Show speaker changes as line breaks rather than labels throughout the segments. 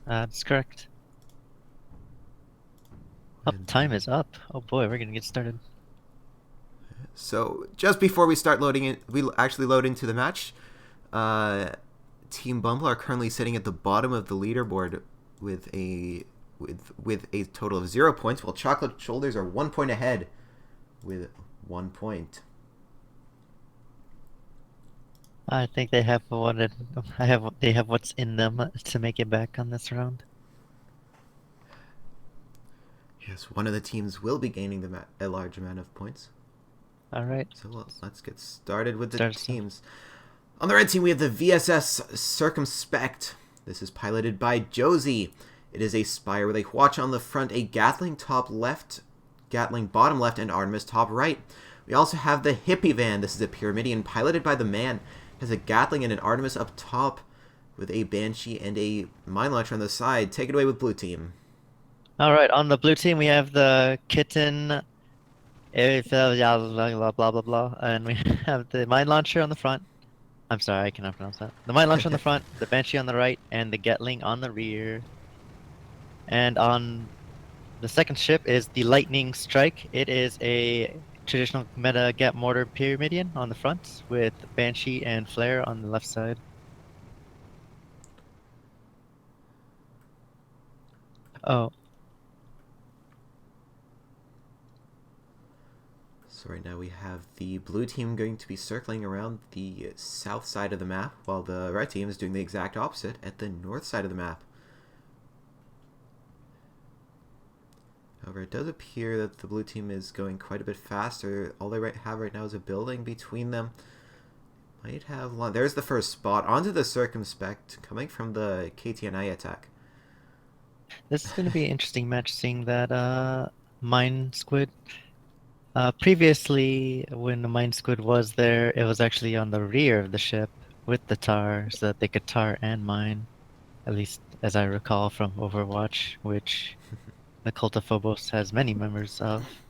That's correct. Oh,
And
time is up. Oh boy, we're gonna get started.
so just before we start loading it, we actually load into the match. Uh, Team Bumble are currently sitting at the bottom of the leaderboard with a total of 0 points, while Chocolate Shoulders are 1 point ahead with 1 point.
I think they have what it, I have. They have what's in them to make it back on this round.
Yes, one of the teams will be gaining a large amount of points.
All right,
So let's get started with the
start us off.
teams. On the red team, we have the VSS Circumspect. This is piloted by Josie. It is a Spire with a Watch on the front, a Gatling top left, Gatling bottom left, and Artemis top right. We also have the Hippie Van. This is a Pyramidion piloted by the man. It has a Gatling and an Artemis up top with a Banshee and a Mine Launcher on the side. Take it away with blue team.
All right, on the blue team we have the kitten. If yeah, blah blah blah blah, and we have the mine launcher on the front. I'm sorry, I cannot pronounce that. The mine launcher on the front, the Banshee on the right, and the Gatling on the rear. And on the second ship is the Lightning Strike. It is a traditional meta Gat Mortar Pyramidion on the front with Banshee and Flare on the left side. Oh,
So right now we have the blue team going to be circling around the south side of the map, while the red team is doing the exact opposite at the north side of the map. However, it does appear that the blue team is going quite a bit faster. All they have right now is a building between them. Might have long. There's the first spot onto the Circumspect coming from the KTNI attack.
this is going to be an interesting match seeing that Mine Squid. Previously, when the Mine Squid was there, it was actually on the rear of the ship with the tar so that they could tar and mine, at least as I recall from Overwatch, which the Cult of Phobos has many members of.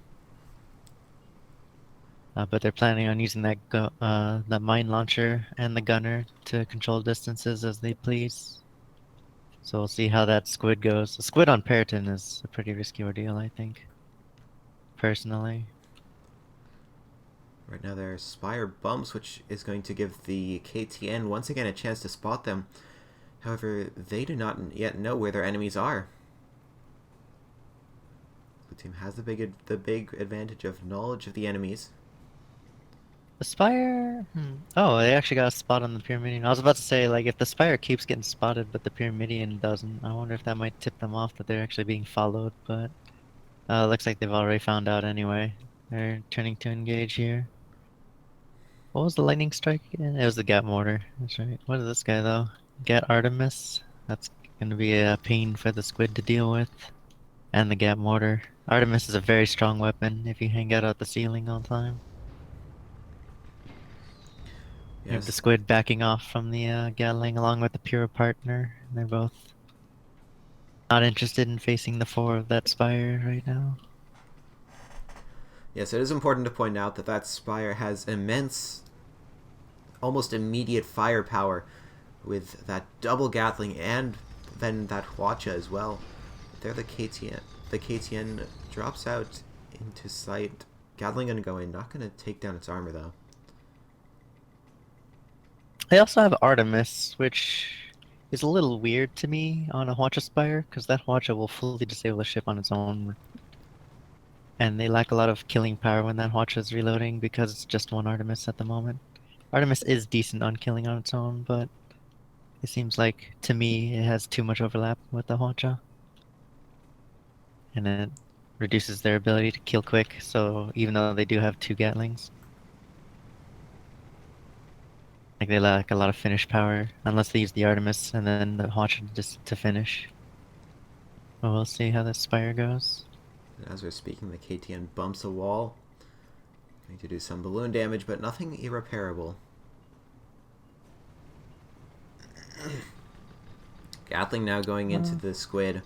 But they're planning on using that mine launcher and the gunner to control distances as they please. So we'll see how that squid goes. The squid on Periton is a pretty risky ordeal, I think, personally.
Right now there's Spire bumps, which is going to give the KTN once again a chance to spot them. However, they do not yet know where their enemies are. The team has the big advantage of knowledge of the enemies.
The Spire? Oh, they actually got a spot on the Pyramidion. I was about to say, like, if the Spire keeps getting spotted, but the Pyramidion doesn't, I wonder if that might tip them off that they're actually being followed, but looks like they've already found out anyway. They're turning to engage here. What was the lightning strike again? It was the Gat Mortar. That's right. What is this guy, though? Gat Artemis? That's gonna be a pain for the squid to deal with. And the Gat Mortar. Artemis is a very strong weapon if you hang out at the ceiling all the time. You have the
Yes,
squid backing off from the Gatling along with the pure partner. They're both not interested in facing the four of that spire right now.
yes, it is important to point out that Spire has immense, almost immediate firepower with that double Gatling and then that Hwacha as well. There the KTN. The KTN drops out into sight. Gatling gonna go in, not gonna take down its armor though.
They also have Artemis, which is a little weird to me on a Hwacha Spire, because that Hwacha will fully disable the ship on its own. And they lack a lot of killing power when that Hwacha is reloading because it's just one Artemis at the moment. Artemis is decent on killing on its own, but it seems like, to me, it has too much overlap with the Hwacha. And it reduces their ability to kill quick, so even though they do have two Gatlings, like they lack a lot of finish power, unless they use the Artemis and then the Hwacha just to finish. But we'll see how this Spire goes.
And as we're speaking, the KTN bumps a wall. Going to do some balloon damage, but nothing irreparable. Gatling now going into the squid.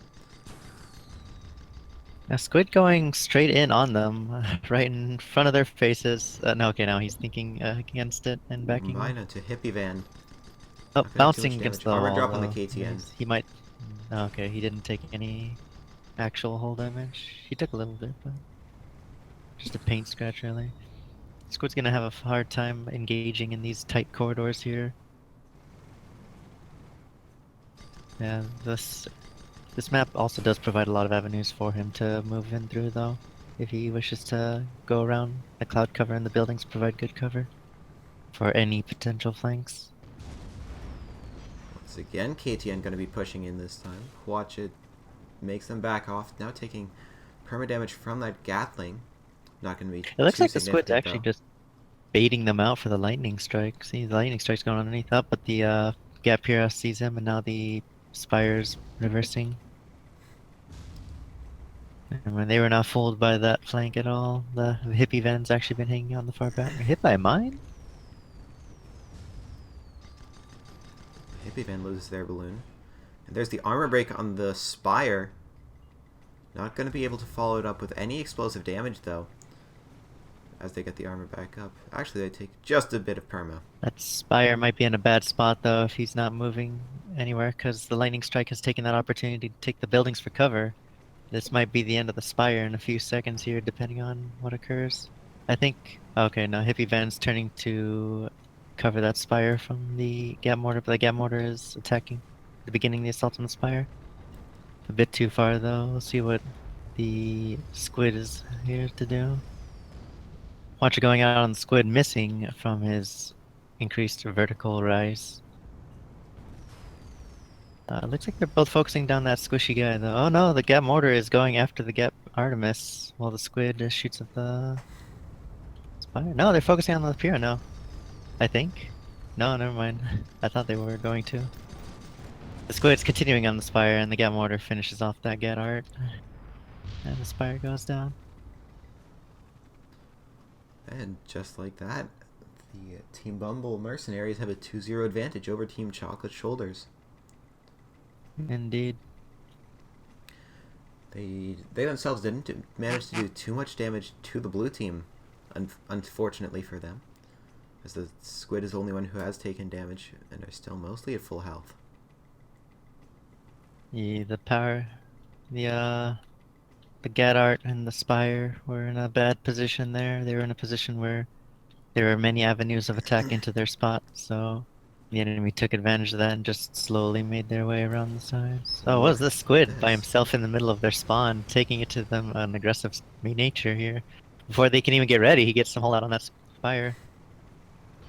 A squid going straight in on them, right in front of their faces. No, okay, now he's thinking against it and
Ooh,
backing
mine
off.
onto Hippie Van.
Oh,
Not gonna do too much
bouncing against
damage.
the
Armor
wall
drop on the
though.
KTN.
He might. Okay, he didn't take any actual hull damage. He took a little bit, but just a paint scratch really. Squid's gonna have a hard time engaging in these tight corridors here. Yeah, this map also does provide a lot of avenues for him to move in through, though. If he wishes to go around the cloud cover and the buildings provide good cover for any potential flanks.
Once again, KTN going to be pushing in this time. Watch it. Makes them back off. Now taking perma damage from that Gatling. Not going to be
It looks
too
like the squid's
significant,
actually
though.
just baiting them out for the lightning strike. See, the lightning strike's going underneath up, but the Gap Hero sees him, and now the Spire's reversing. And when they were not fooled by that flank at all, the hippie van's actually been hanging on the far back. Hit by a mine?
Hippie Van loses their balloon. And there's the armor break on the Spire. Not going to be able to follow it up with any explosive damage, though, as they get the armor back up. Actually, they take just a bit of perma.
That Spire might be in a bad spot though if he's not moving anywhere, because the lightning strike has taken that opportunity to take the buildings for cover. This might be the end of the Spire in a few seconds here, depending on what occurs. I think. Okay, no, Hippie Van's turning to cover that Spire from the Gap Mortar, but the Gap Mortar is attacking the beginning of the assault on the Spire. A bit too far though. We'll see what the Squid is here to do. Watcher going out on the Squid, missing from his increased vertical rise. Looks like they're both focusing down that squishy guy, though. Oh no, the Gap Mortar is going after the Gap Artemis, while the Squid shoots at the Spire. No, they're focusing on the Pyrrha now, I think. No, never mind. I thought they were going to. The Squid's continuing on the Spire, and the Gap Mortar finishes off that Gat Art. And the Spire goes down.
And just like that, the Team Bumble Mercenaries have a 2-0 advantage over Team Chocolate Shoulders.
Indeed.
They themselves didn't manage to do too much damage to the blue team, unfortunately for them, as the Squid is the only one who has taken damage and are still mostly at full health.
Yeah, the Gat Art and the Spire were in a bad position there. They were in a position where there were many avenues of attack into their spot, so the enemy took advantage of that and just slowly made their way around the sides. Oh, what was
Look
this
at
Squid by
this.
himself in the middle of their spawn, taking it to them an aggressive nature here. Before they can even get ready, he gets some hold out on that Spire.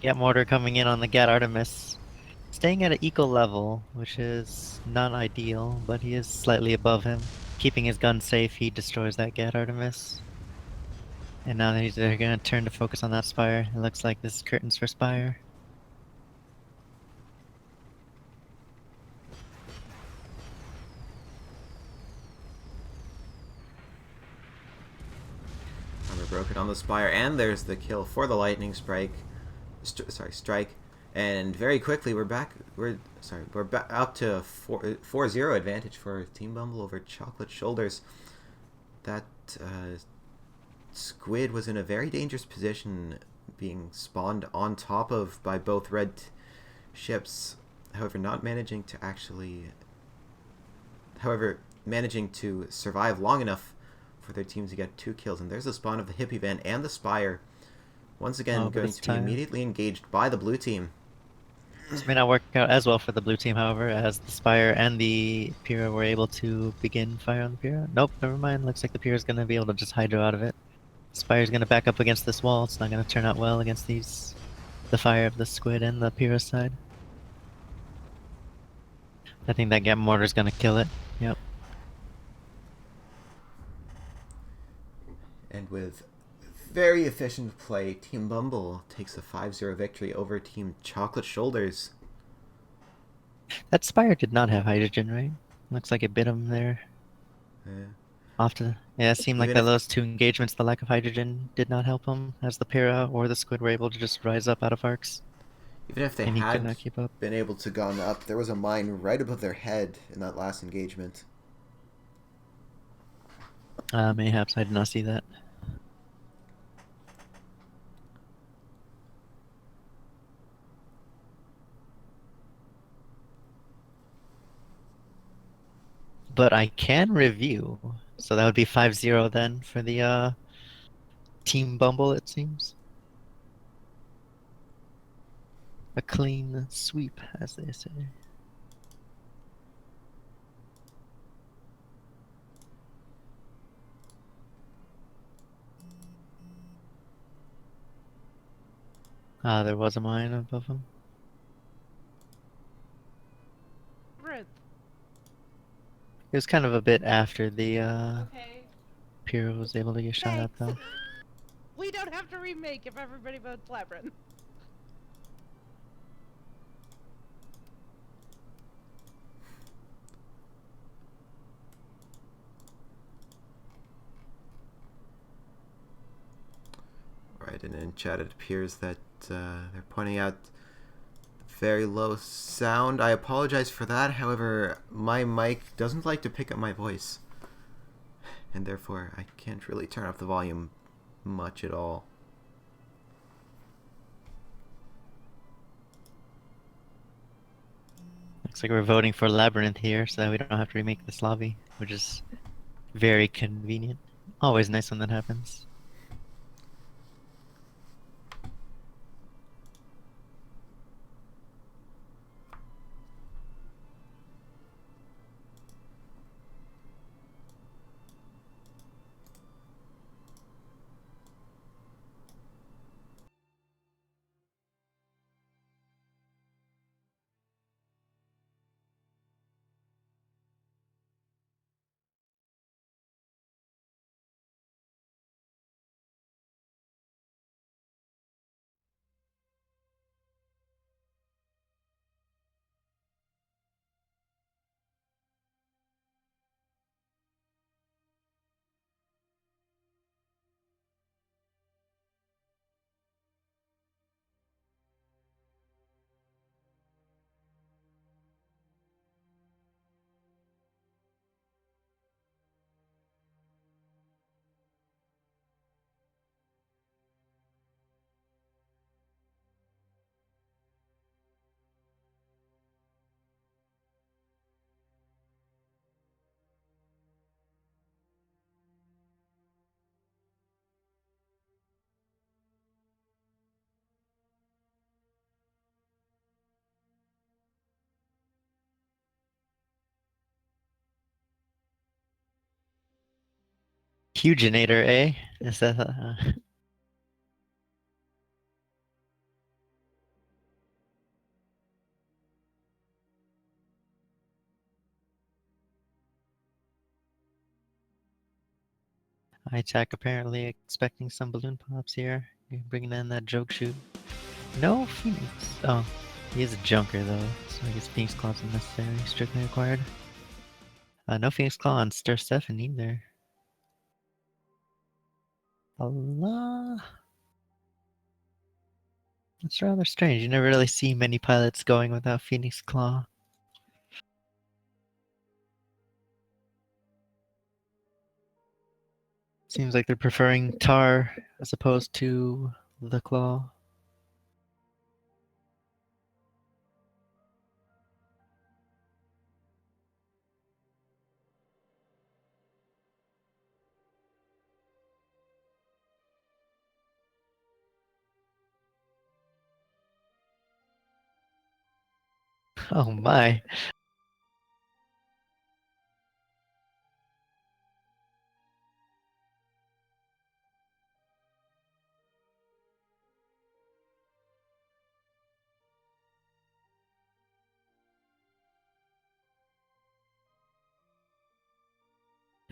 Gat Mortar coming in on the Gat Artemis. Staying at an equal level, which is not ideal, but he is slightly above him. Keeping his gun safe, he destroys that Gat Artemis. And now they're gonna turn to focus on that Spire. It looks like this is curtains for Spire.
Armor broken on the Spire, and there's the kill for the Lightning Strike. Strike. And very quickly, we're back. We're back up to 4-0 advantage for Team Bumble over Chocolate Shoulders. That Squid was in a very dangerous position, being spawned on top of by both red ships. However, managing to survive long enough for their team to get 2 kills. And there's the spawn of the Hippie Van and the Spire. Once again, going to be immediately engaged by the blue team.
This may not work out as well for the blue team, however, as the Spire and the Pyrrha were able to begin fire on the Pyrrha. Nope, never mind. Looks like the Pyrrha's going to be able to just hydro out of it. Spire's going to back up against this wall. It's not going to turn out well against the fire of the Squid and the Pyrrha side. I think that Gap Mortar's going to kill it. Yep.
And with very efficient play, Team Bumble takes a 5-0 victory over Team Chocolate Shoulders.
That Spire did not have hydrogen, right? Looks like it bit him there. Yeah, it seemed like those 2 engagements, the lack of hydrogen did not help him, as the Pyrrha or the Squid were able to just rise up out of arcs.
Even if they
and he could
had
not keep up.
been able to gone up, there was a mine right above their head in that last engagement.
Mayhaps I did not see that. but I can review. So that would be 5-0 then for the Team Bumble, it seems. A clean sweep, as they say. Ah, there was a mine above him.
Ruth.
It was kind of a bit after the
Okay.
Pyro was able to get shot at,
Thanks.
though.
We don't have to remake if everybody votes Labyrinth.
Right, and in chat it appears that they're pointing out very low sound. I apologize for that. However, my mic doesn't like to pick up my voice, and therefore I can't really turn up the volume much at all.
Looks like we're voting for Labyrinth here, so that we don't have to remake this lobby, which is very convenient. Always nice when that happens. Huginator, eh? Is that Jack apparently expecting some balloon pops here. You're bringing in that joke shoot. No Phoenix. Oh, he is a junker though, so I guess Phoenix Claw's unnecessary, strictly required. No Phoenix Claw on Stir Stefan either. Allah. That's rather strange. You never really see many pilots going without Phoenix Claw. Seems like they're preferring Tar as opposed to the Claw. Oh my.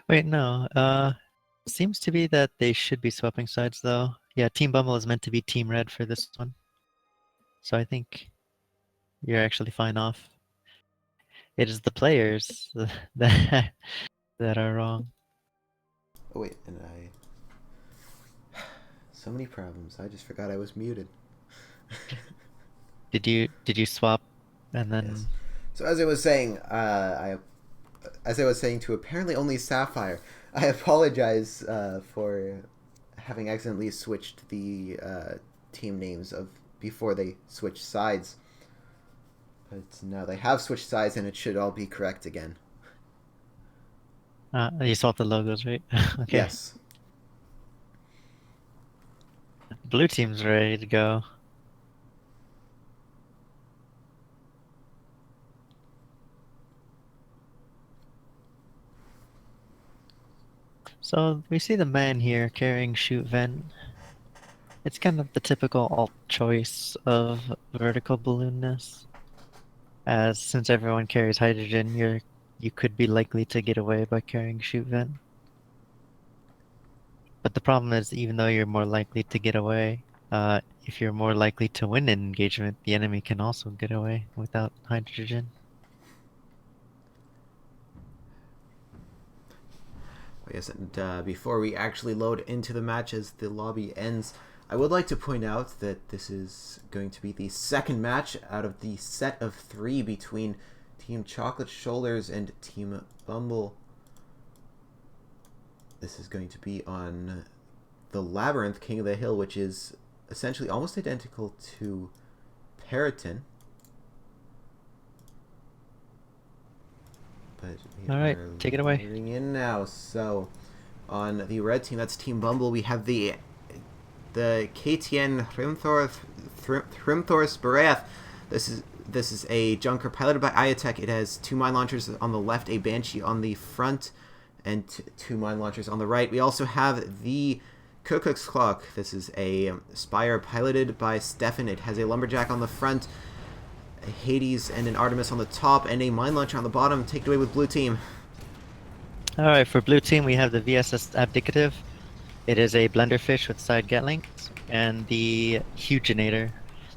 Wait, no. Seems to be that they should be swapping sides though. Yeah, Team Bumble is meant to be Team Red for this one. So I think you're actually fine off. It is the players that that are wrong.
Oh wait, and so many problems. I just forgot I was muted.
Did you swap and
Yes.
then
So as I was saying, as I was saying to apparently only Sapphire, I apologize for having accidentally switched the team names of before they switched sides. But now they have switched sides, and it should all be correct again.
You swapped the logos, right? Okay.
Yes.
Blue team's ready to go. So we see the man here carrying shoot vent. It's kind of the typical alt choice of vertical balloonness. As since everyone carries hydrogen, you could be likely to get away by carrying shoot vent. But the problem is, even though you're more likely to get away, if you're more likely to win an engagement, the enemy can also get away without hydrogen.
Yes, and before we actually load into the match as the lobby ends, I would like to point out that this is going to be the second match out of the set of 3 between Team Chocolate Shoulders and Team Bumble. This is going to be on the Labyrinth King of the Hill, which is essentially almost identical to Periton. But we
All right,
are
take it away.
loading in now. So on the red team, that's Team Bumble, we have the KTN Hrimthor's Barath. This is a junker piloted by Ayatek. It has 2 mine launchers on the left, a Banshee on the front, and 2 mine launchers on the right. We also have the Kukuk's Clock. This is a Spire piloted by Stefan. It has a Lumberjack on the front, a Hades and an Artemis on the top, and a mine launcher on the bottom. Take it away with blue team.
All right, for blue team, we have the VSS Abdicative. It is a blenderfish with side Gatlings and the Huginator.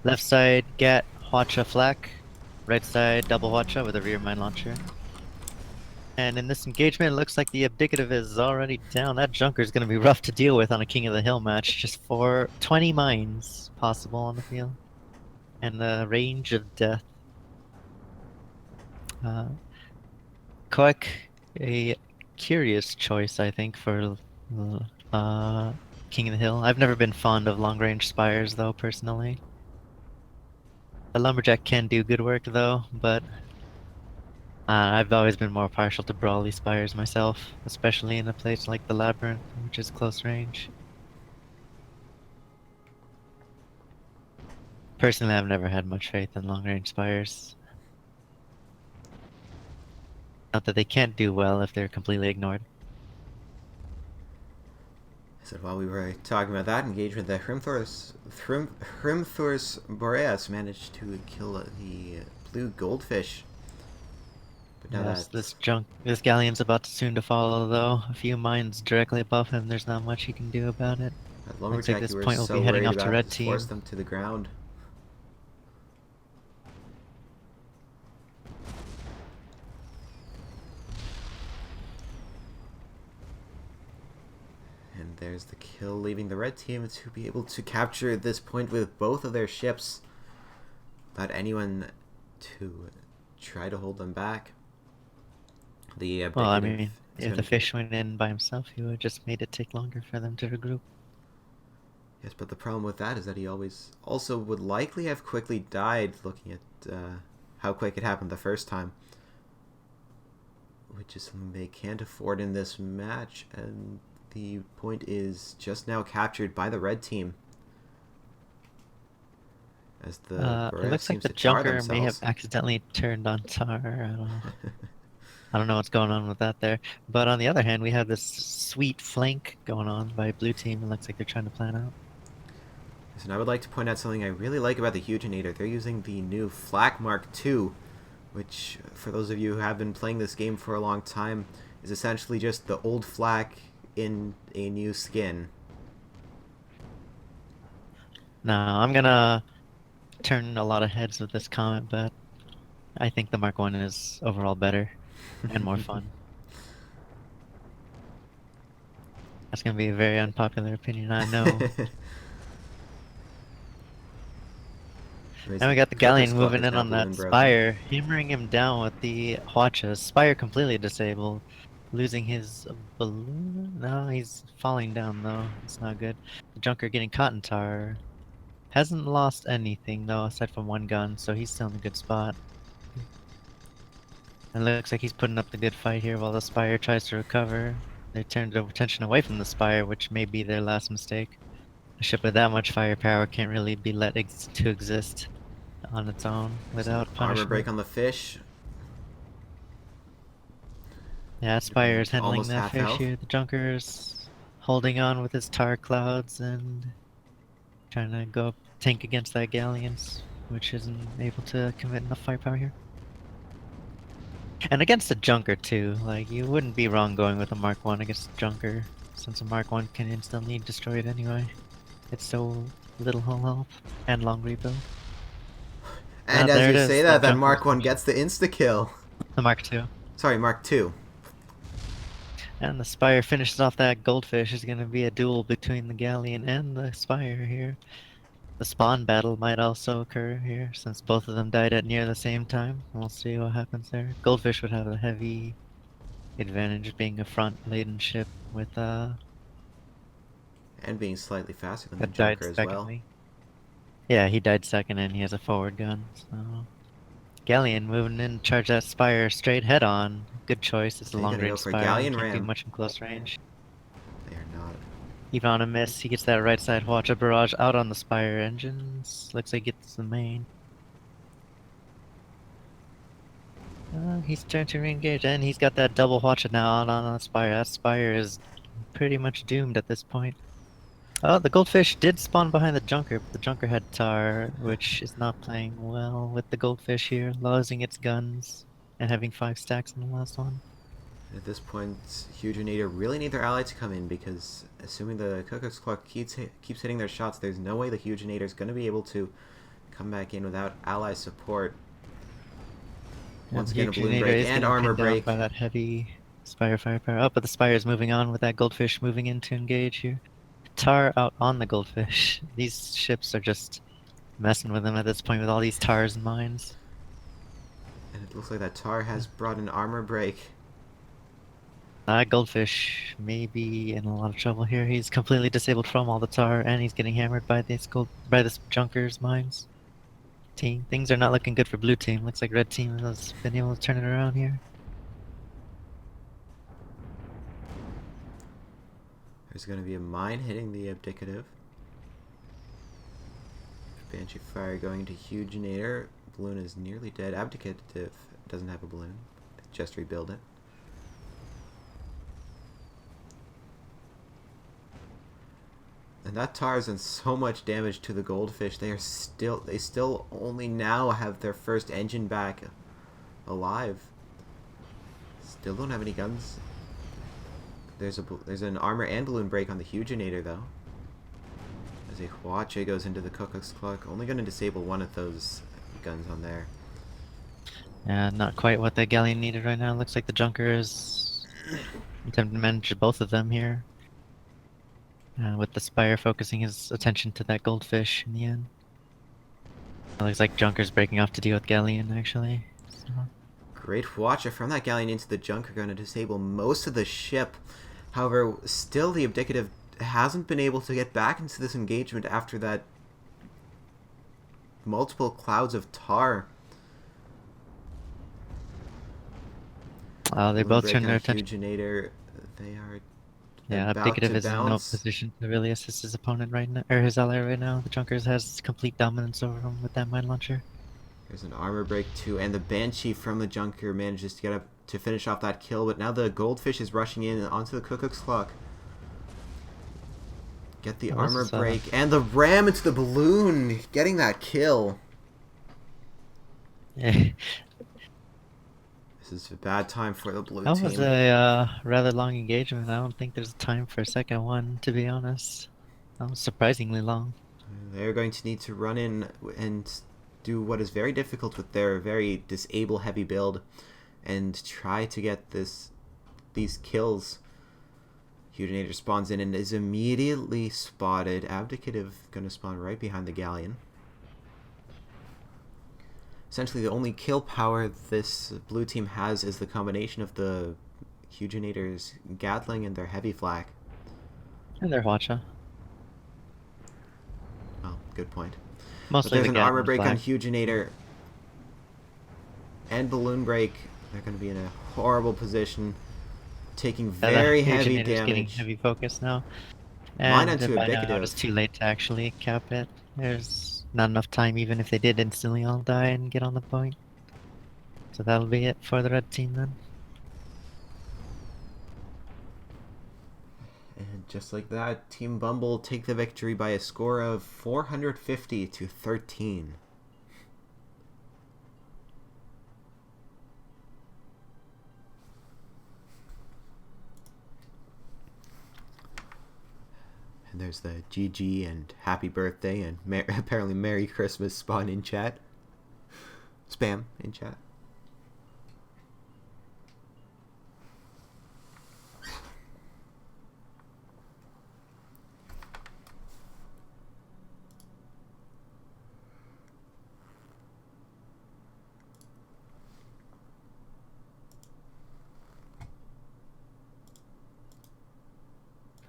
Left side Gat Hwacha Flak, right side double Hwacha with a rear mine launcher. And in this engagement, it looks like the Abdicative is already down. That Junker is going to be rough to deal with on a King of the Hill match. Just for 20 mines possible on the field. And the range of death. Koek, a curious choice, I think, for King of the Hill. I've never been fond of long-range spires, though, personally. The Lumberjack can do good work, though, but I've always been more partial to brawly spires myself, especially in a place like the Labyrinth, which is close range. Personally, I've never had much faith in long-range spires. Not that they can't do well if they're completely ignored.
So while we were talking about that engagement, the Hrimthor's Boreas managed to kill the blue goldfish. But now
Yes, this galleon's about soon to follow, though. A few mines directly above him, there's not much he can do about it.
that
Looks like
Lumberjack
this
you were
point will
so
be heading
worried
off to
about
red
just
team.
forced them to the ground. And there's the kill, leaving the red team to be able to capture this point with both of their ships without anyone to try to hold them back. The
Well, I
Abdicative
mean,
is
if
gonna
the fish went in by himself, he would have just made it take longer for them to regroup.
Yes, but the problem with that is that he always also would likely have quickly died, looking at how quick it happened the first time. Which is something they can't afford in this match, and the point is just now captured by the red team. As the
It
Boreas
looks like
seems
the
to tar
Junker may have
themselves.
accidentally turned on Tar. I don't know. I don't know what's going on with that there. But on the other hand, we have this sweet flank going on by blue team. It looks like they're trying to plan out.
And I would like to point out something I really like about the Huginator. They're using the new Flak Mark II, which, for those of you who have been playing this game for a long time, is essentially just the old flak in a new skin.
Now, I'm gonna turn a lot of heads with this comment, but I think the Mark 1 is overall better and more fun. That's gonna be a very unpopular opinion, I know. And we got the Galleon moving in on that Spire, hammering him down with the Hwacha. Spire completely disabled, losing his balloon. No, he's falling down though. It's not good. The Junker getting caught in tar. Hasn't lost anything though, aside from one gun, so he's still in a good spot. It looks like he's putting up the good fight here while the Spire tries to recover. They turned their attention away from the Spire, which may be their last mistake. A ship with that much firepower can't really be let to exist on its own
There's an
without
armor break
punishment.
on the fish.
Yeah, Spire is handling
Almost
that
half
fish
health.
here. The Junker's holding on with his tar clouds and trying to go up tank against that Galleons, which isn't able to commit enough firepower here. And against the Junker too, like you wouldn't be wrong going with a Mark 1 against the Junker, since a Mark 1 can instantly destroy it anyway. It's so little hull health and long rebuild.
And as
There it
you
is,
say
the
that
Junker's
Mark 1 gets the insta-kill.
the Mark 2.
Sorry, Mark 2.
And the Spire finishes off that Goldfish. Is going to be a duel between the Galleon and the Spire here. The spawn battle might also occur here, since both of them died at near the same time. We'll see what happens there. Goldfish would have a heavy advantage being a front-laden ship with
And being slightly faster than the
that died
Junker as well.
secondly. Yeah, he died second and he has a forward gun, so... Galleon moving in, charge that Spire straight head on. Good choice, it's a
They're gonna
long-range
go for a
Spire,
Galleon
can't do
ram.
much in close range.
They are not.
Even on a miss, he gets that right side watch. A barrage out on the Spire engines. Looks like he gets the main. He's trying to re-engage, and he's got that double watch now on the Spire. That Spire is pretty much doomed at this point. Oh, the Goldfish did spawn behind the Junker, but the Junker had Tar, which is not playing well with the Goldfish here, losing its guns and having 5 stacks in the last one.
At this point, Huginator really need their ally to come in because assuming the Cuckoo's Clock keeps hitting their shots, there's no way the Huginator is going to be able to come back in without ally support. Once again, a balloon break and armor break.
By that heavy Spire firepower. Oh, but the Spire is moving on with that Goldfish moving in to engage here. Tar out on the Goldfish. These ships are just messing with them at this point with all these tars and mines.
And it looks like that Tar has brought an armor break.
Goldfish may be in a lot of trouble here. He's completely disabled from all the tar, and he's getting hammered by this Junker's mines. Team, things are not looking good for blue team. Looks like red team has been able to turn it around here.
There's going to be a mine hitting the Abdicative. Banshee Fire going to Huginator. Balloon is nearly dead. Abdicative doesn't have a balloon. Just rebuild it. And that Tar's done so much damage to the Goldfish. They still only now have their first engine back alive. Still don't have any guns. There's an armor and balloon break on the Huginator though. As a Huache goes into the Cuckoo's Clock, only going to disable one of those guns on there.
Yeah, not quite what the Galleon needed right now. Looks like the Junker is attempting to manage both of them here. With the Spire focusing his attention to that Goldfish in the end. It looks like Junker's breaking off to deal with Galleon actually. So.
Great Watcher from that Galleon into the Junker, going to disable most of the ship. However, still the Abdicative hasn't been able to get back into this engagement after that multiple clouds of tar.
They both turned their attention.
Huginator, they are
Abdicative is in no
bounce.
position to really assist his opponent right now, or his ally right now. The Junkers has complete dominance over him with that mine launcher.
There's an armor break too, and the Banshee from the Junker manages to get up to finish off that kill, but now the Goldfish is rushing in onto the Cuckoo's Clock. Get the armor break, and the ram into the balloon, getting that kill.
Yeah.
This is a bad time for the blue
That
team.
was a rather long engagement. I don't think there's time for a second one, to be honest. That was surprisingly long.
They're going to need to run in and do what is very difficult with their very disable heavy build and try to get these kills. Huginator spawns in and is immediately spotted. Abdicative going to spawn right behind the Galleon. Essentially, the only kill power this blue team has is the combination of the Huginator's Gatling and their heavy flak.
And their Hwacha.
Oh, good point.
Mostly
But there's
the
an armor break
flag.
on Huginator and balloon break They're going to be in a horrible position, taking
Yeah, the
very heavy
originator's getting
damage.
heavy focus now.
Mine
And
onto
by now
Ubicative.
it's too late to actually cap it. There's not enough time even if they did instantly all die and get on the point. So that'll be it for the red team then.
And just like that, Team Bumble take the victory by a score of 450 to 13. And there's the GG and happy birthday and apparently Merry Christmas spawn in chat. Spam in chat.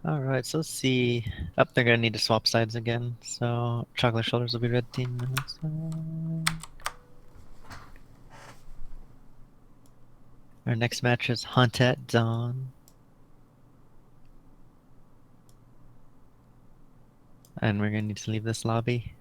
Alright, so let's see. Up, they're gonna need to swap sides again. So Chocolate Shoulders will be red team. Our next match is Hunt at Dawn. And we're gonna need to leave this lobby.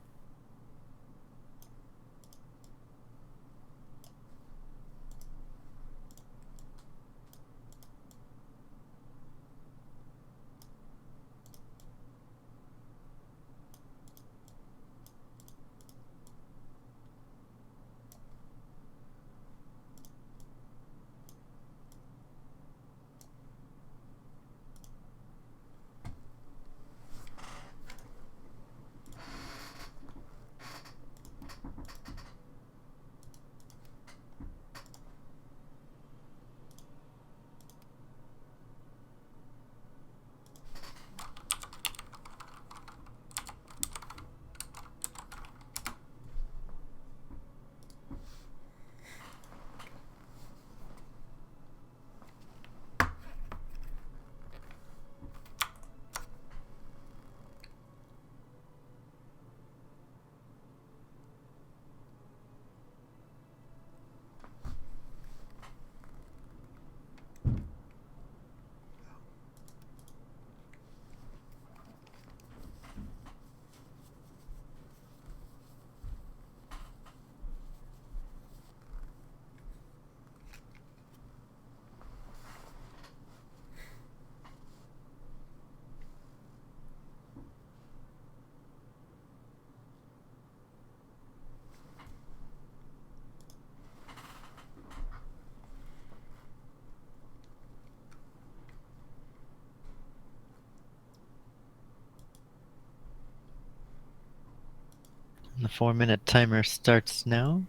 The 4-minute timer starts now.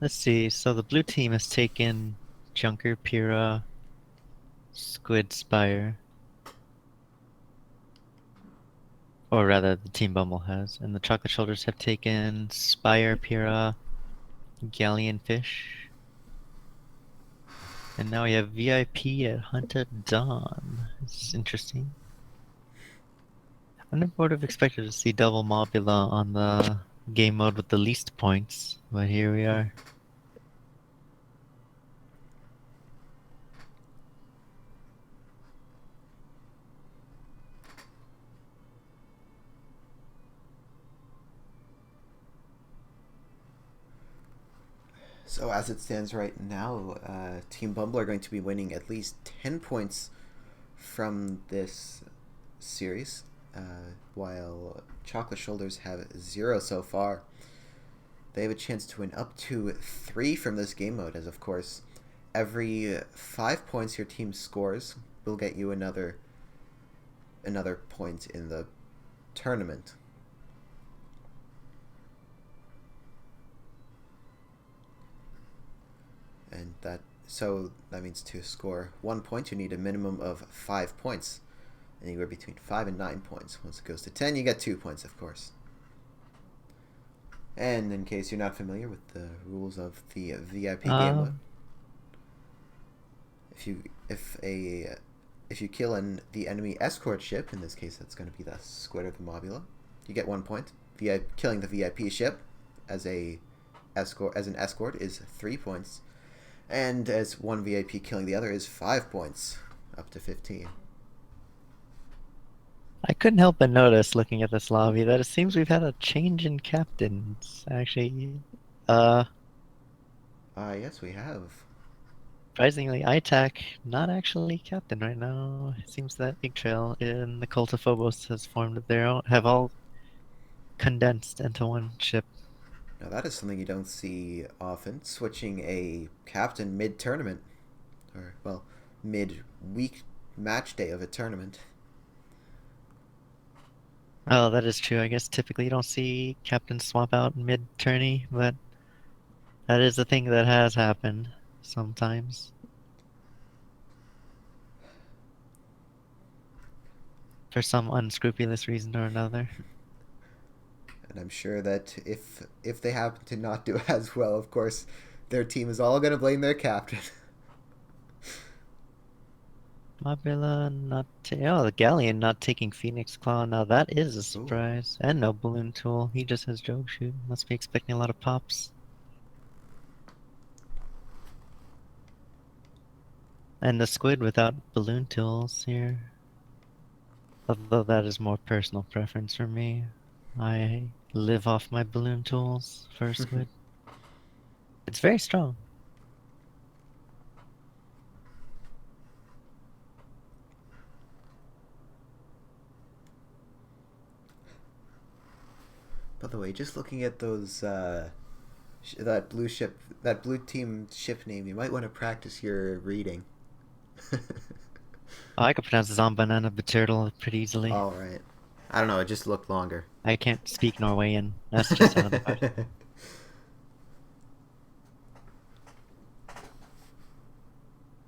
Let's see. So the blue team has taken Junker, Pyrrha, Squid, Spire. Or rather, the Team Bumble has. And the Chocolate Shoulders have taken Spire, Pyrrha, Galleon Fish. And now we have VIP at Hunt at Dawn. It's interesting. I never would have expected to see double Mobula on the game mode with the least points, but here we are.
So as it stands right now, Team Bumble are going to be winning at least 10 points from this series, while Chocolate Shoulders have 0 so far. They have a chance to win up to 3 from this game mode, as of course, every 5 points your team scores will get you another point in the tournament. And that means to score 1 point you need a minimum of 5 points, anywhere between 5 and 9 points. Once it goes to 10 you get 2 points, of course. And in case you're not familiar with the rules of the VIP game mode, If you kill the enemy escort ship, in this case that's going to be the squid or the mobula, you get 1 point. Killing the VIP ship as an escort is 3 points, and as one VIP killing the other is 5 points, up to 15.
I couldn't help but notice, looking at this lobby, that it seems we've had a change in captains. Actually,
Yes, we have.
surprisingly, ITAC not actually captain right now. It seems that Big Trail in the Cult of Phobos has formed their own, have all condensed into one ship.
Now that is something you don't see often, switching a captain mid-tournament, or, well, mid-week match day of a tournament.
Oh, that is true. I guess typically you don't see captains swap out mid-tourney, but that is a thing that has happened sometimes. For some unscrupulous reason or another.
And I'm sure that if they happen to not do as well, of course, their team is all going to blame their captain.
Mobula not oh, the Galleon not taking Phoenix Claw. Now that is a surprise. Ooh. And no balloon tool. He just has Joke Shoot. Must be expecting a lot of pops. And the squid without balloon tools here. Although that is more personal preference for me. I live off my balloon tools for squid. It's very strong.
By the way, just looking at those that blue team ship name, you might want to practice your reading.
I could pronounce Zombanana Turtle pretty easily.
All right. I don't know. It just looked longer.
I can't speak Norwegian. That's just another part.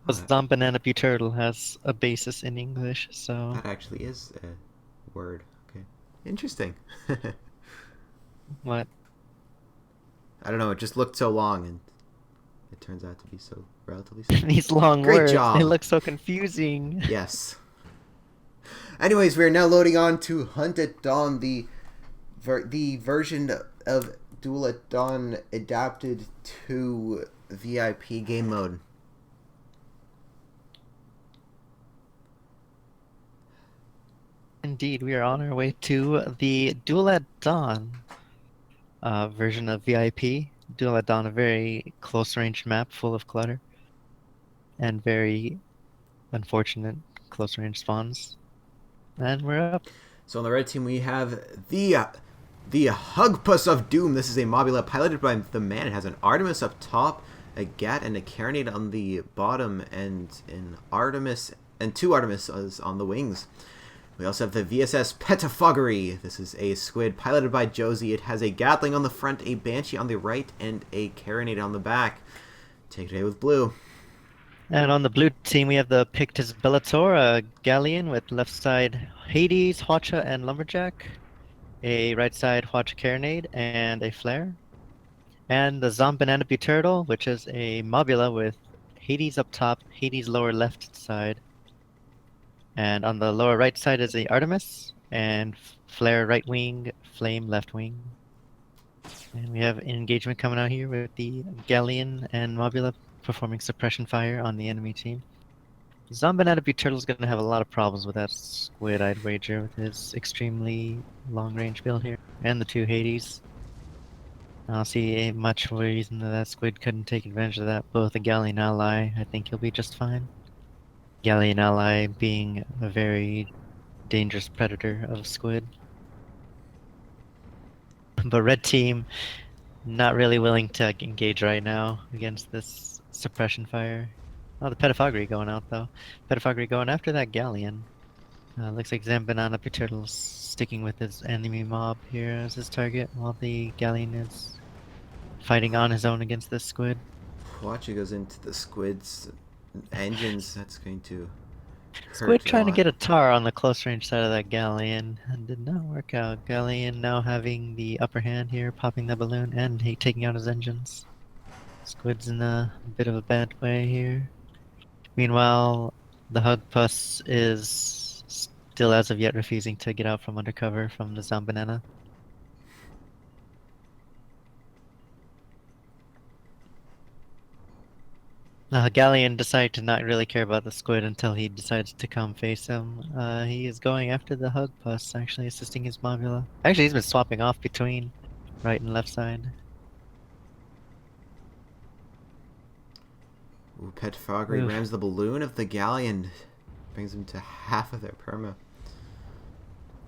Zombanana Turtle has a basis in English, so
that actually is a word. Okay, interesting.
What?
I don't know. It just looked so long, and it turns out to be so relatively simple.
These long
Great
words,
job.
they look so confusing.
Yes. Anyways, we are now loading on to Hunt at Dawn, the version of Duel at Dawn adapted to VIP game mode.
Indeed, we are on our way to the Duel at Dawn version of VIP. Duel at Dawn, a very close-range map full of clutter and very unfortunate close-range spawns. And we're up.
So on the red team, we have the Hugpuss of Doom. This is a mobula piloted by the man. It has an Artemis up top, a Gat, and a Carronade on the bottom, and an Artemis and two Artemises on the wings. We also have the VSS Pettifoggery. This is a squid piloted by Josie. It has a Gatling on the front, a Banshee on the right, and a Carronade on the back. Take it away with blue.
And on the blue team, we have the Pictus Bellator, a Galleon with left side Hades, Hwacha, and Lumberjack. A right side Hwacha Carronade, and a Flare. And the Zombanana Turtle, which is a Mobula with Hades up top, Hades lower left side. And on the lower right side is the Artemis, and Flare right wing, Flame left wing. And we have an engagement coming out here with the Galleon and Mobula performing suppression fire on the enemy team. Zombanana Turtle is going to have a lot of problems with that squid, I'd wager, with his extremely long-range build here. And the two Hades. I don't see much reason that squid couldn't take advantage of that. Both the Galleon ally, I think he'll be just fine. Galleon ally being a very dangerous predator of squid. But red team, not really willing to engage right now against this suppression fire. Oh, the Pettifoggery going out though. Pettifoggery going after that Galleon. Looks like Zombanana Turtle's sticking with his enemy mob here as his target, while the Galleon is fighting on his own against this squid.
Hwacha goes into the squid's engines. That's going to
Squid trying to get a tar on the close range side of that Galleon, and did not work out. Galleon now having the upper hand here, popping the balloon and taking out his engines. Squid's in a bit of a bad way here. Meanwhile, the Hug Puss is still as of yet refusing to get out from undercover from the Zombanana. Galleon decided to not really care about the squid until he decides to come face him. He is going after the Hug Puss, actually assisting his Mobula. Actually, he's been swapping off between right and left side.
Ooh, Petfoggery
Oof.
rams the balloon of the Galleon. Brings him to half of their perma.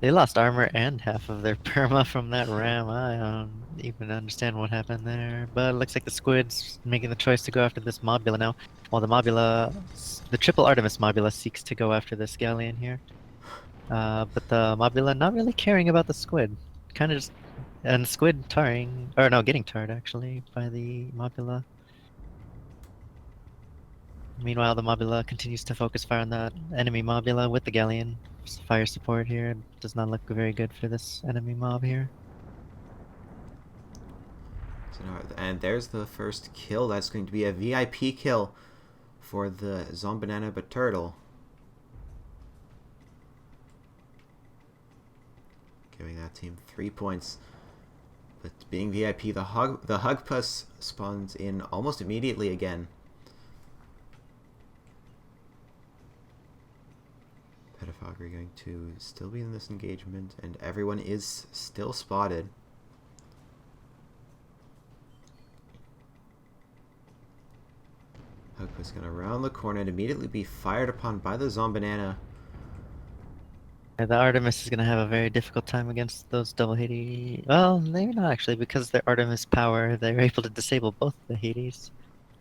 They lost armor and half of their perma from that ram. I don't even understand what happened there. But it looks like the squid's making the choice to go after this Mobula now. While the triple Artemis Mobula seeks to go after this Galleon here. But the Mobula not really caring about the squid. Kind of just... And squid tarring... Or no, getting tarred actually by the Mobula. Meanwhile, the Mobula continues to focus fire on the enemy Mobula with the Galleon. Fire support here does not look very good for this enemy mob here.
So now, and there's the first kill. That's going to be a VIP kill for the Zombanana but Turtle. Giving that team 3 points. But being VIP, the Hug Puss spawns in almost immediately again. Petafoggery going to still be in this engagement, and everyone is still spotted. Hug Puss going to round the corner and immediately be fired upon by the Zombanana.
Yeah, the Artemis is going to have a very difficult time against those double Hades. Well, maybe not actually, because their Artemis power, they're able to disable both the Hades.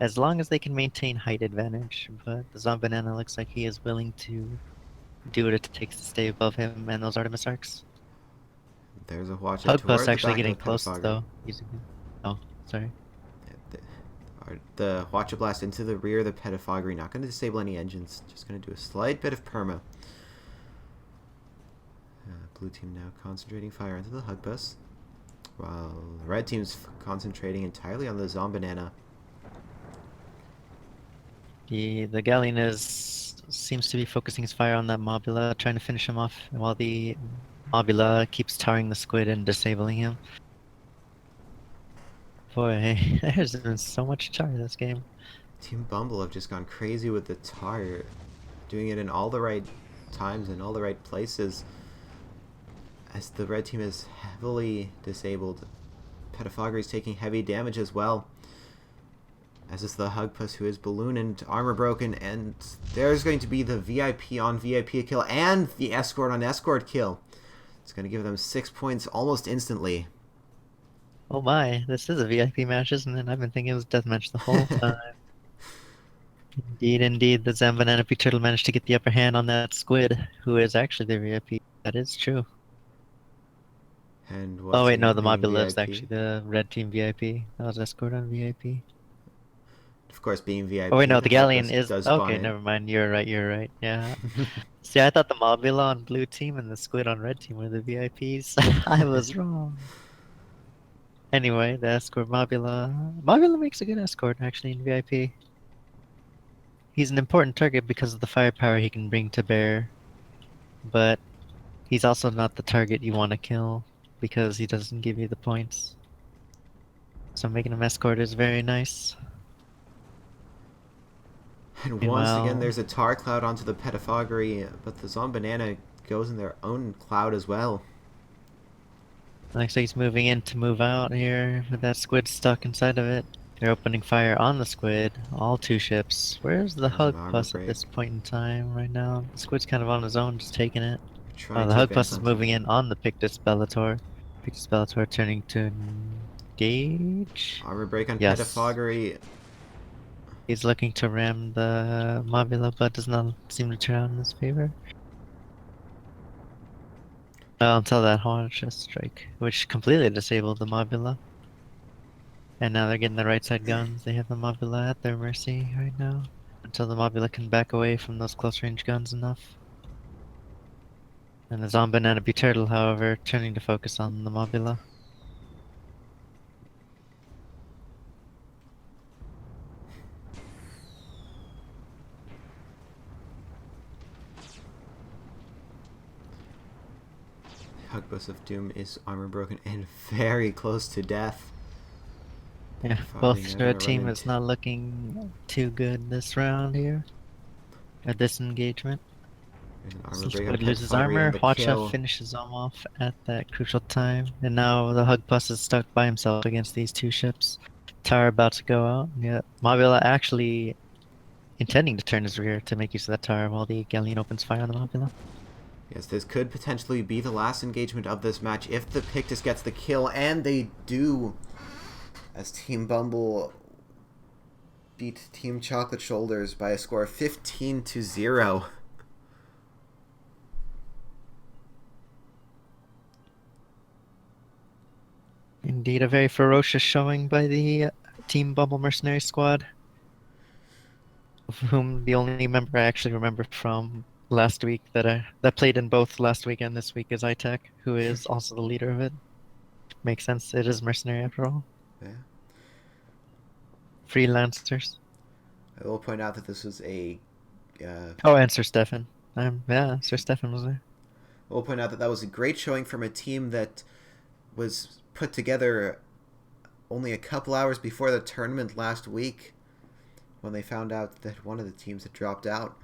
As long as they can maintain height advantage. But the Zombanana looks like he is willing to do what it takes to stay above him and those Artemis arcs.
There's a watch out
Hug Puss
toward the
actually
back
getting
of the
close
Petafoggery.
though. Using... Oh, sorry.
The Watcher Blast into the rear of the Petafoggery. Not going to disable any engines. Just going to do a slight bit of perma. Blue team now concentrating fire into the Hug Puss, while the red team's concentrating entirely on the Zombanana.
The Galleon seems to be focusing his fire on that Mobula, trying to finish him off, while the Mobula keeps tarring the squid and disabling him. Boy, there's been so much tar this game.
Team Bumble have just gone crazy with the tar, doing it in all the right times and all the right places. As the red team is heavily disabled, Petafoggery is taking heavy damage as well. As is the Hug Puss, who is balloon and armor broken, and there's going to be the VIP on VIP kill and the escort on escort kill. It's going to give them 6 points almost instantly.
Oh my, this is a VIP match, isn't it? I've been thinking it was a deathmatch the whole time. Indeed, indeed, the Zambanana Turtle managed to get the upper hand on that squid, who is actually the VIP. That is true.
And
Oh
what's
wait, no,
again
the
being
Mobula is
VIP?
actually the red team VIP. That was escort on VIP.
Of course, being VIP,
Oh wait, no,
the
the
Hug
Galleon
Puss
is...
does spawn
Okay,
in.
never mind. You're right, you're right. Yeah. See, I thought the Mobula on blue team and the squid on red team were the VIPs. I was wrong. Anyway, the escort Mobula... Mobula makes a good escort, actually, in VIP. He's an important target because of the firepower he can bring to bear. But he's also not the target you want to kill, because he doesn't give you the points. So making him escort is very nice.
And once again,
Meanwhile...
there's a tar cloud onto the Petafoggery, but the Zombanana goes in their own cloud as well.
Looks like he's moving in to move out here, with that squid stuck inside of it. They're opening fire on the squid, all two ships. Where's the
There's an
Hug
armor
Puss at
break.
this point in time right now? The squid's kind of on his own, just taking it. Oh,
Trying
the
to
Hug Puss
advance
is
onto...
moving in on the Pictus Bellator. Pictus Bellator turning to engage?
Armor break on
Yes.
Petafoggery.
He's looking to ram the Mobula, but does not seem to turn out in his favor. Until that haunch strike, which completely disabled the Mobula. And now they're getting the right side guns. They have the Mobula at their mercy right now. Until the Mobula can back away from those close range guns enough. And the Zombanana Turtle, however, turning to focus on the Mobula.
Hugbus of Doom is armor broken and very close to death.
Yeah,
Probably
both
never gonna
team
run
is not looking too good this round here. At this engagement.
There's an armor
So
break on
Squid
Pet
loses
Fiery and
armor,
the
Hwacha
kill.
finishes him off at that crucial time, and now the Hugpuss is stuck by himself against these two ships. Tower about to go out. Yeah, Mabula actually intending to turn his rear to make use of that tower while the Galleon opens fire on the Mabula.
Yes, this could potentially be the last engagement of this match if the Pictus gets the kill, and they do, as Team Bumble beat Team Chocolate Shoulders by a score of 15-0.
Indeed, a very ferocious showing by the Team Bumble Mercenary Squad, of whom the only member I actually remember from last week that played in both last week and this week is iTech, who is also the leader of it. Makes sense. It is mercenary after all.
Yeah.
Freelancers.
I will point out that this was a.
Oh, and Sir Stefan. Yeah, Sir Stefan was there.
I will point out that was a great showing from a team that was put together only a couple hours before the tournament last week, when they found out that one of the teams had dropped out.